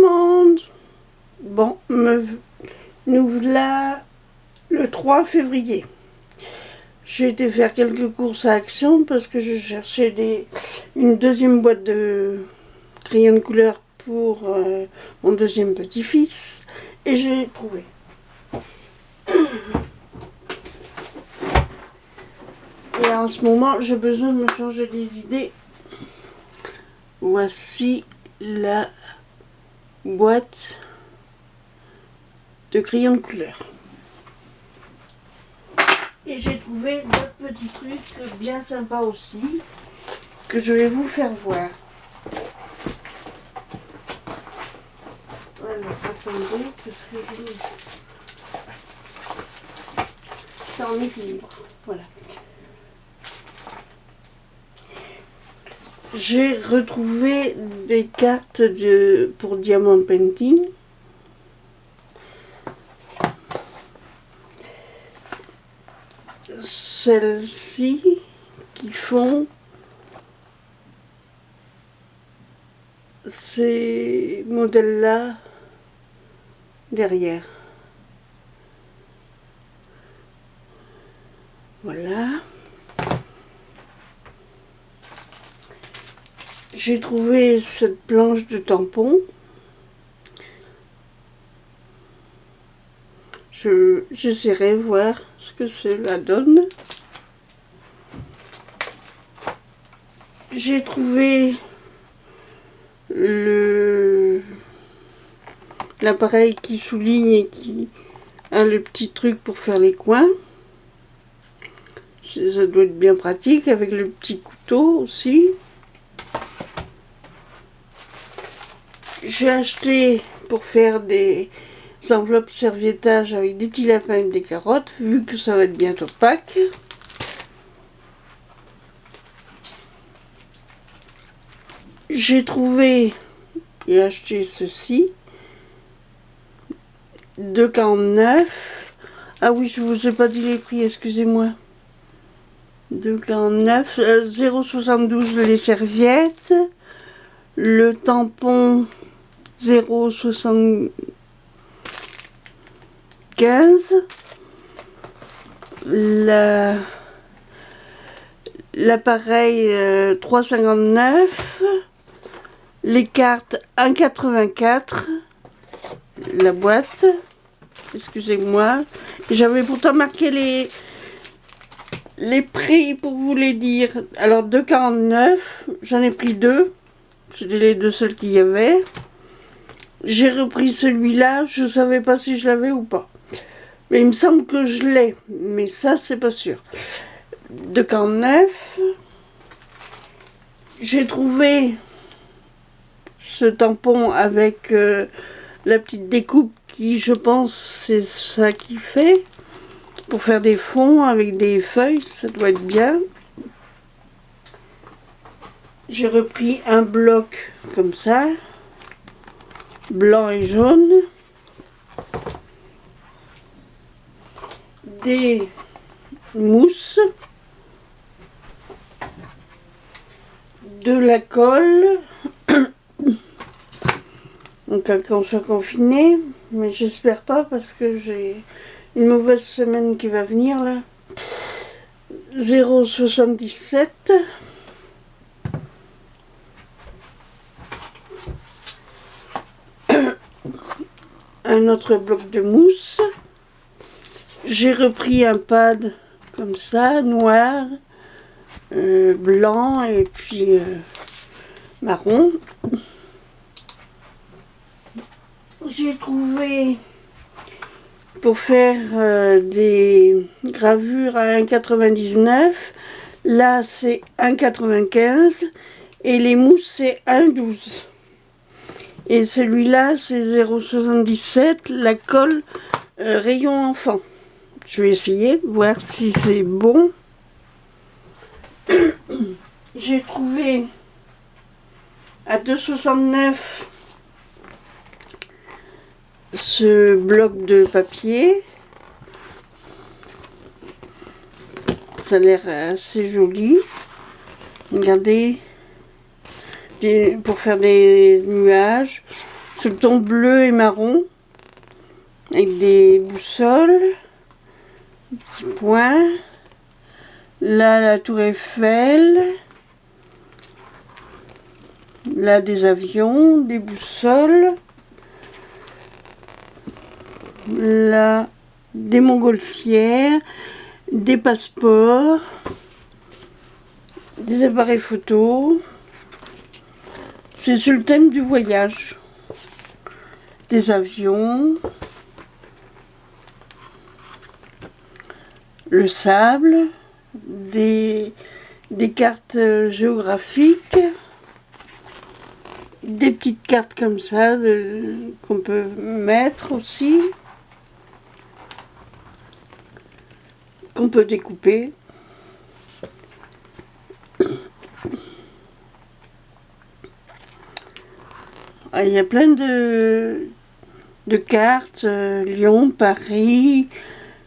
monde. Bon, nous voilà le 3 février. J'ai été faire quelques courses à Action parce que je cherchais une deuxième boîte de crayons de couleur pour mon deuxième petit-fils et j'ai trouvé. Et en ce moment, j'ai besoin de me changer les idées. Voici la boîte de crayons de couleur. Et j'ai trouvé d'autres petits trucs bien sympas aussi que je vais vous faire voir. Alors, attendez, parce que je c'est en équilibre. Voilà. J'ai retrouvé des cartes pour Diamond Painting. Celles-ci qui font ces modèles-là derrière. Voilà. J'ai trouvé cette planche de tampons. J'essaierai de voir ce que cela donne. J'ai trouvé l'appareil qui souligne et qui a le petit truc pour faire les coins. Ça doit être bien pratique avec le petit couteau aussi. J'ai acheté pour faire des enveloppes serviettage avec des petits lapins et des carottes, vu que ça va être bientôt Pâques. J'ai trouvé et acheté ceci, 2,49 €. Ah oui, je vous ai pas dit les prix, excusez-moi. 2,49 €, 0,72 € les serviettes, le tampon 0,75 €, l'appareil 3,59 €, les cartes 1,84 €, la boîte, excusez-moi, j'avais pourtant marqué les prix pour vous les dire. Alors 2,49 €, j'en ai pris deux, c'était les deux seuls qu'il y avait. J'ai repris celui-là, je ne savais pas si je l'avais ou pas. Mais il me semble que je l'ai, mais ça c'est pas sûr. 2,49 €. J'ai trouvé ce tampon avec la petite découpe qui, je pense, c'est ça qu'il fait. Pour faire des fonds avec des feuilles, ça doit être bien. J'ai repris un bloc comme ça, blanc et jaune. Des mousses. De la colle. Donc qu'on soit confiné, mais j'espère pas parce que j'ai une mauvaise semaine qui va venir là. 0,77 €. Un autre bloc de mousse. J'ai repris un pad comme ça, noir, blanc et puis marron. J'ai trouvé pour faire des gravures à 1,99 €. Là c'est 1,95 € et les mousses c'est 1,12 €. Et celui-là c'est 0,77 €, la colle rayon enfant. Je vais essayer, voir si c'est bon. J'ai trouvé à 2,69 € ce bloc de papier. Ça a l'air assez joli. Regardez, pour faire des nuages. Sur le ton bleu et marron, avec des boussoles, des petits points. Là, la tour Eiffel. Là, des avions, des boussoles. Là, des montgolfières, des passeports, des appareils photo. C'est sur le thème du voyage. Des avions, le sable, des cartes géographiques, des petites cartes comme ça qu'on peut mettre aussi, qu'on peut découper. Ah, il y a plein de cartes, Lyon, Paris,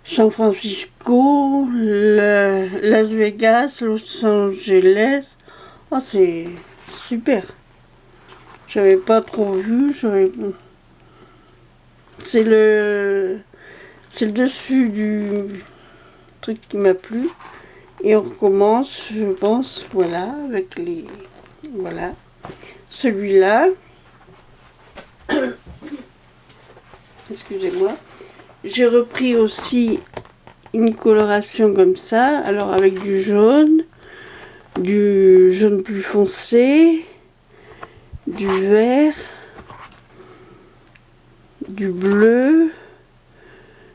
San Francisco, Las Vegas, Los Angeles. Oh, c'est super. J'avais pas trop vu. C'est le dessus du truc qui m'a plu. Et on recommence, je pense, voilà, avec les... Voilà. Celui-là. Excusez-moi. J'ai repris aussi une coloration comme ça, alors avec du jaune plus foncé, du vert, du bleu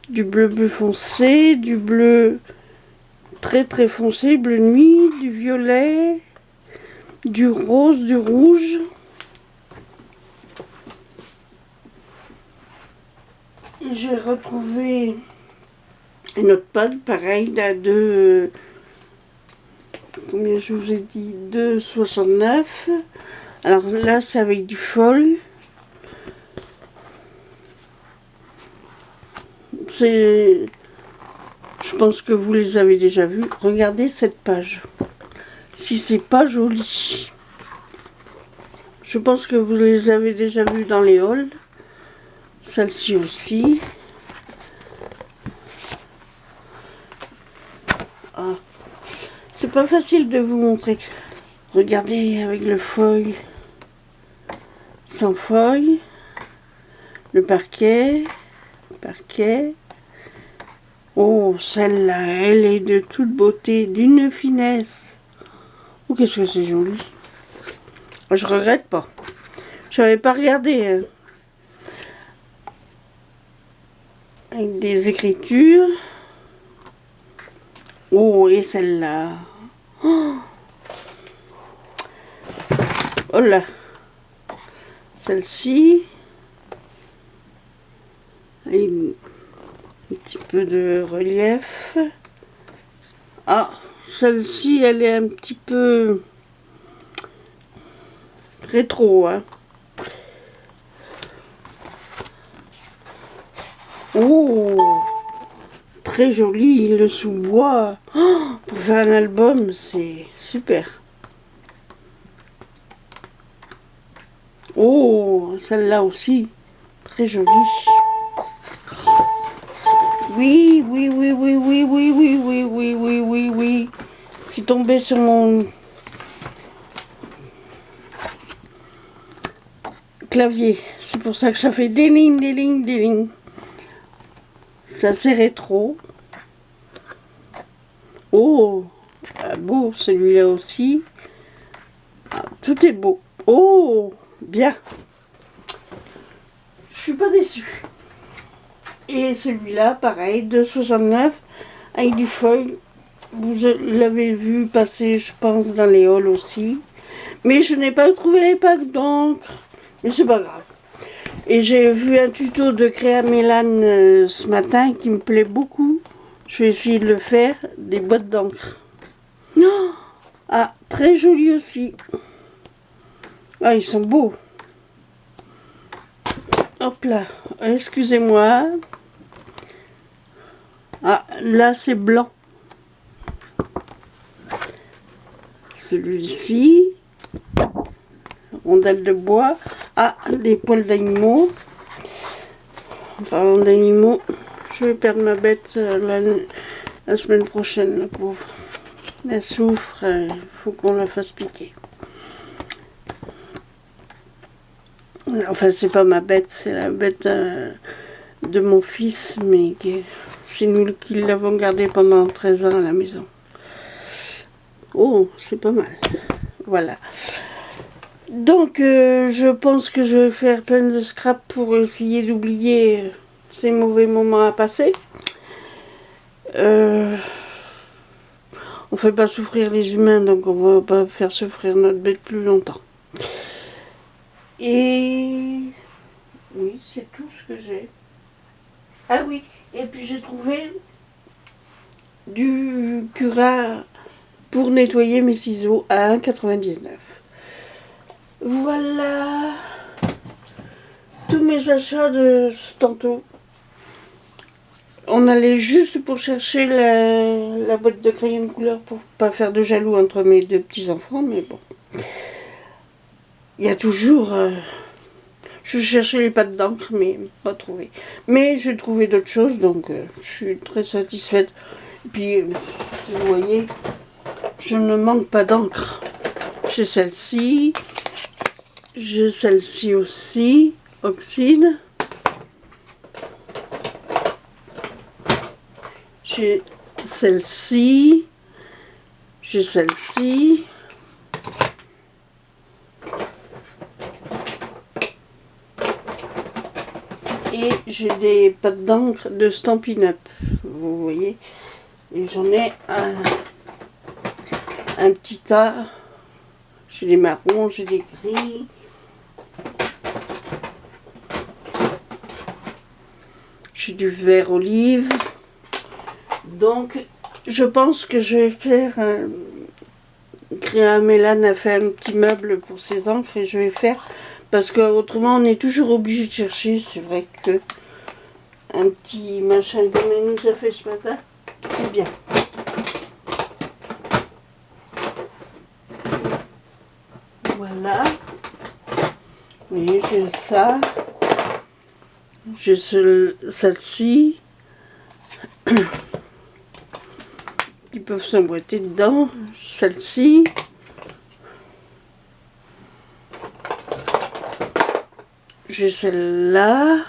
plus foncé, du bleu très foncé, bleu nuit, du violet, du rose, du rouge. J'ai retrouvé une autre pâte, pareil, de... Combien je vous ai dit, 2,69. Alors là, c'est avec du fol. Je pense que vous les avez déjà vus. Regardez cette page. Si c'est pas joli. Je pense que vous les avez déjà vus dans les hauls. Celle-ci aussi. Ah. C'est pas facile de vous montrer. Regardez avec le feuille. Sans feuille. Le parquet. Oh, celle-là, elle est de toute beauté, d'une finesse. Oh, qu'est-ce que c'est joli. Je regrette pas. Je n'avais pas regardé. Hein. Avec des écritures. Oh, et celle-là. Oh là. Celle-ci. Un petit peu de relief. Ah, celle-ci, elle est un petit peu rétro. Hein. Oh, très joli, le sous-bois. Oh, pour faire un album, c'est super. Oh, celle-là aussi, très jolie. Oui. C'est tombé sur mon clavier. C'est pour ça que ça fait des lignes. Ça c'est rétro. Oh, beau celui-là aussi. Ah, tout est beau. Oh, bien. Je suis pas déçue. Et celui-là, pareil, 2,69 avec du feuille. Vous l'avez vu passer, je pense, dans les hauls aussi. Mais je n'ai pas trouvé les packs d'encre. Mais c'est pas grave. Et j'ai vu un tuto de Créa Mélane ce matin qui me plaît beaucoup. Je vais essayer de le faire. Des boîtes d'encre. Oh, ah, très joli aussi. Ah, ils sont beaux. Hop là. Excusez-moi. Ah, là c'est blanc. Celui-ci. Rondelle de bois. Ah, des poils d'animaux. En parlant d'animaux, je vais perdre ma bête la semaine prochaine, la pauvre. Elle souffre, il faut qu'on la fasse piquer. Enfin, c'est pas ma bête, c'est la bête de mon fils, mais c'est nous qui l'avons gardée pendant 13 ans à la maison. Oh, c'est pas mal. Voilà. Donc, je pense que je vais faire plein de scrap pour essayer d'oublier ces mauvais moments à passer. On fait pas souffrir les humains, donc on va pas faire souffrir notre bête plus longtemps. Et oui, c'est tout ce que j'ai. Ah oui, et puis j'ai trouvé du Cura pour nettoyer mes ciseaux à 1,99 €. Voilà tous mes achats de tantôt. On allait juste pour chercher la boîte de crayons de couleur pour pas faire de jaloux entre mes deux petits-enfants, mais bon. Il y a toujours... je cherchais les pattes d'encre, mais pas trouvé. Mais j'ai trouvé d'autres choses, donc je suis très satisfaite. Et puis, vous voyez, je ne manque pas d'encre. J'ai celle-ci. J'ai celle-ci aussi, oxyde. J'ai celle-ci. J'ai celle-ci. Et j'ai des pâtes d'encre de Stampin' Up, vous voyez. Et j'en ai un petit tas. J'ai des marrons, j'ai des gris. J'ai du vert olive. Donc, je pense que je vais faire... Créa Mélane a fait un petit meuble pour ses encres et je vais faire... Parce qu'autrement, on est toujours obligé de chercher. C'est vrai que un petit machin comme elle nous a fait ce matin, c'est bien. Voilà. Vous voyez, j'ai ça. J'ai celle-ci. Qui peuvent s'emboîter dedans. Celle-ci. J'ai celle-là.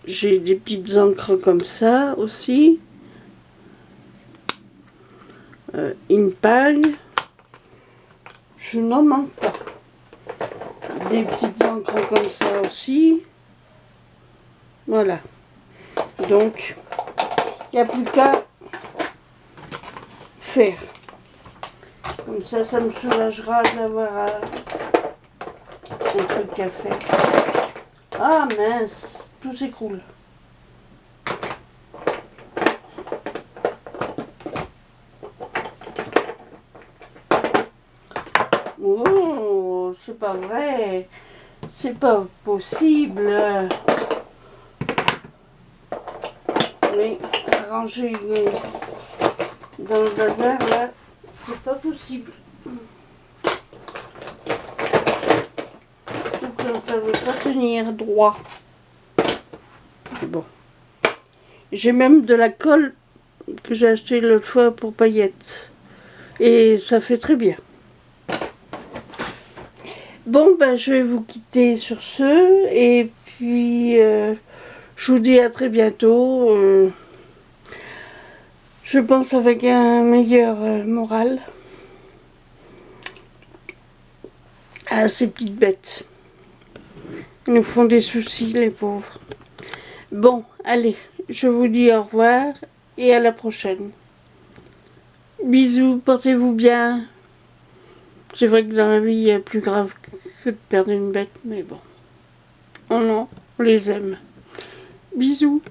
J'ai des petites encres comme ça aussi. Impal. Je n'en manque pas. Des petites encres comme ça aussi. Voilà. Donc, il n'y a plus qu'à faire. Comme ça, ça me soulagera d'avoir un truc à faire. Ah mince, tout s'écroule. Oh, c'est pas vrai. C'est pas possible. Mais ranger dans le bazar là, c'est pas possible. Donc ça veut pas tenir droit. Bon. J'ai même de la colle que j'ai acheté l'autre fois pour paillettes. Et ça fait très bien. Bon, ben je vais vous quitter sur ce. Et puis, je vous dis à très bientôt. Je pense avec un meilleur moral à ces petites bêtes. Ils nous font des soucis, les pauvres. Bon, allez, je vous dis au revoir et à la prochaine. Bisous, portez-vous bien. C'est vrai que dans la vie, il y a plus grave que de perdre une bête, mais bon. On les aime. Bisous.